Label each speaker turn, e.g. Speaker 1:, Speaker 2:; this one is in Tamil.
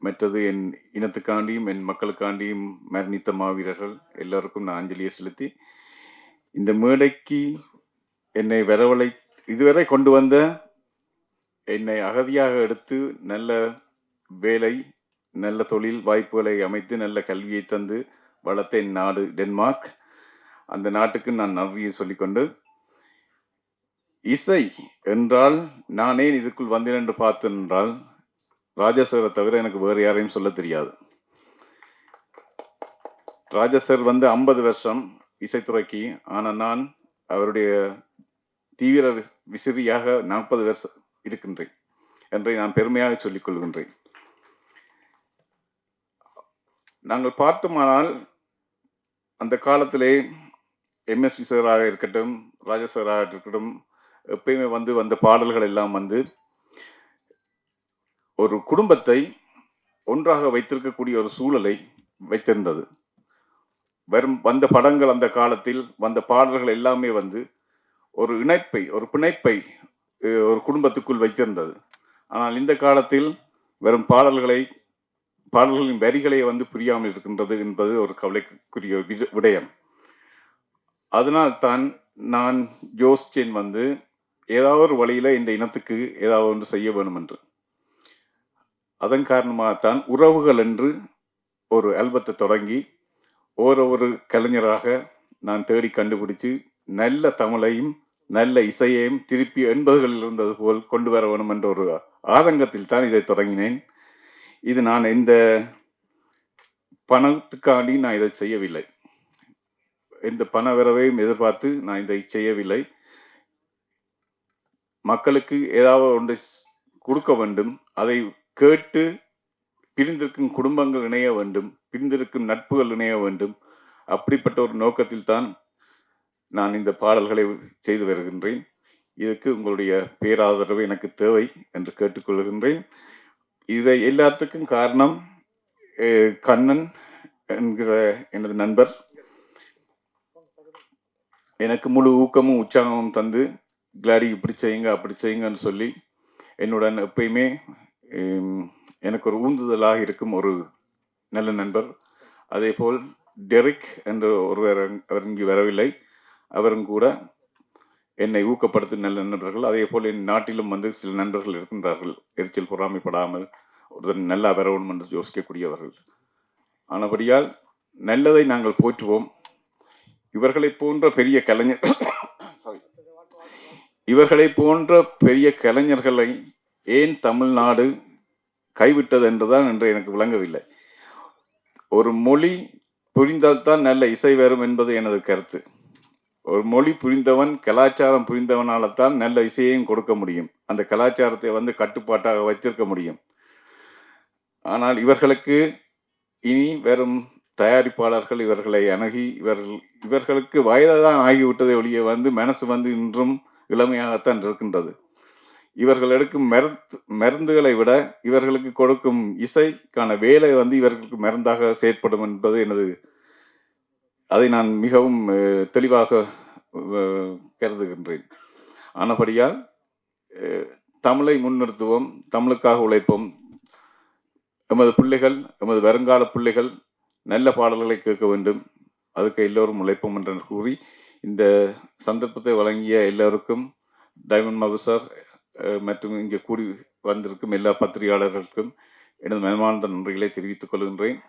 Speaker 1: மற்றது என் இனத்துக்காண்டியும் என் மக்களுக்காண்டியும் மரணித்த மாவீரர்கள் எல்லோருக்கும் நான் அஞ்சலியை செலுத்தி இந்த மேடைக்கு என்னை வரவழை இதுவரை கொண்டு வந்த என்னை அகதியாக எடுத்து நல்ல வேலை நல்ல தொழில் வாய்ப்புகளை அமைத்து நல்ல கல்வியை தந்து வளர்த்த என் நாடு டென்மார்க். அந்த நாட்டுக்கு நான் நன்றியை சொல்லிக்கொண்டு, இசை என்றால் நானே இதுக்குள் வந்தேன் என்று பார்த்தேன் என்றால் ராஜா சாரை தவிர எனக்கு வேறு யாரையும் சொல்ல தெரியாது. ராஜா சார் 50 வருஷம் இசைத்துறைக்கு, ஆனால் நான் அவருடைய தீவிர விசிறியாக 40 வருஷம் இருக்கின்றேன் என்றை நான் பெருமையாக சொல்லிக் கொள்கின்றேன். நாங்கள் பார்த்தோமானால் அந்த காலத்திலே எம்எஸ்வி சாராக இருக்கட்டும், ராஜா சாராக இருக்கட்டும், எப்பயுமே வந்த பாடல்கள் எல்லாம் ஒரு குடும்பத்தை ஒன்றாக வைத்திருக்கக்கூடிய ஒரு சூழலை வைத்திருந்தது. வந்த படங்கள் அந்த காலத்தில் வந்த பாடல்கள் எல்லாமே ஒரு இணைப்பை ஒரு பிணைப்பை ஒரு குடும்பத்துக்குள் வைத்திருந்தது. ஆனால் இந்த காலத்தில் வெறும் பாடல்களின் வரிகளை புரியாமல் இருக்கின்றது என்பது ஒரு கவலைக்குரிய விடயம். அதனால் தான் நான் யோசிச்சேன் ஏதாவது ஒரு வழியில இந்த இனத்துக்கு ஏதாவது ஒன்று செய்ய வேணும் என்று. அதன் காரணமாகத்தான் உறவுகள் என்று ஒரு ஆல்பத்தை தொடங்கி ஒரு கலைஞராக நான் தேடி கண்டுபிடிச்சு நல்ல தமிழையும் நல்ல இசையையும் திருப்பி 80களில் இருந்தது போல் கொண்டு வர வேணும் என்ற ஒரு ஆதங்கத்தில் தான் இதை தொடங்கினேன். இது நான் இந்த பணத்துக்காண்டி நான் இதை செய்யவில்லை, இந்த பண வரவையும் எதிர்பார்த்து நான் இதை செய்யவில்லை. மக்களுக்கு ஏதாவது ஒன்று கொடுக்க வேண்டும், அதை கேட்டு பிரிந்திருக்கும் குடும்பங்கள் இணைய வேண்டும், பிரிந்திருக்கும் நட்புகள் இணைய வேண்டும். அப்படிப்பட்ட ஒரு நோக்கத்தில் தான் நான் இந்த பாடல்களை செய்து வருகின்றேன். இதுக்கு உங்களுடைய பேராதரவு எனக்கு தேவை என்று கேட்டுக்கொள்கின்றேன். இதை எல்லாத்துக்கும் காரணம் கண்ணன் என்கிற எனது நண்பர் எனக்கு முழு ஊக்கமும் உற்சாகமும் தந்து, கிளாடி இப்படி செய்யுங்க அப்படி செய்யுங்கன்னு சொல்லி என்னுடன் எப்பயுமே எனக்கு ஒரு ஊந்துதலாக இருக்கும் ஒரு நல்ல நண்பர். அதே போல் டெரிக் என்ற ஒருவர், அவர் இங்கு வரவில்லை, அவரும் கூட என்னை ஊக்கப்படுத்தும் நல்ல நண்பர்கள். அதே போல் என் நாட்டிலும் சில நண்பர்கள் இருக்கின்றார்கள், எரிச்சல் பொறாமைப்படாமல் ஒருத்தர் நல்லா வரணும் என்று யோசிக்கக்கூடியவர்கள். ஆனபடியால் நல்லதை நாங்கள் போற்றுவோம். இவர்களை போன்ற பெரிய கலைஞர்களை ஏன் தமிழ்நாடு கைவிட்டது என்றுதான் என்று எனக்கு விளங்கவில்லை. ஒரு மொழி புரிந்தால்தான் நல்ல இசை வரும் என்பது எனது கருத்து. ஒரு மொழி புரிந்தவன், கலாச்சாரம் புரிந்தவனால்தான் நல்ல இசையையும் கொடுக்க முடியும், அந்த கலாச்சாரத்தை கட்டுப்பாட்டாக வைத்திருக்க முடியும். ஆனால் இவர்களுக்கு இனி வெறும் தயாரிப்பாளர்கள் இவர்களை அணுகி இவர்களுக்கு வயதுதான் ஆகிவிட்டதை ஒழிய மனசு இன்றும் இளமையாகத்தான் இருக்கின்றது. இவர்கள் எடுக்கும் மருந்துகளை விட இவர்களுக்கு கொடுக்கும் இசைக்கான வேலை இவர்களுக்கு மருந்தாக செயற்படும் என்பது அதை நான் மிகவும் தெளிவாக கருதுகின்றேன். ஆனபடியால் தமிழை முன்னிறுத்துவோம், தமிழுக்காக உழைப்போம். எமது பிள்ளைகள், எமது வருங்கால பிள்ளைகள் நல்ல பாடல்களை கேட்க வேண்டும், அதுக்கு எல்லோரும் உழைப்போம் என்று கூறி இந்த சந்தர்ப்பத்தை வழங்கிய எல்லோருக்கும், டைமண்ட் மகு சார் மற்றும் இங்கே கூடி வந்திருக்கும் எல்லா பத்திரிகையாளர்களுக்கும் எனது மனமார்ந்த நன்றிகளை தெரிவித்துக் கொள்கின்றேன்.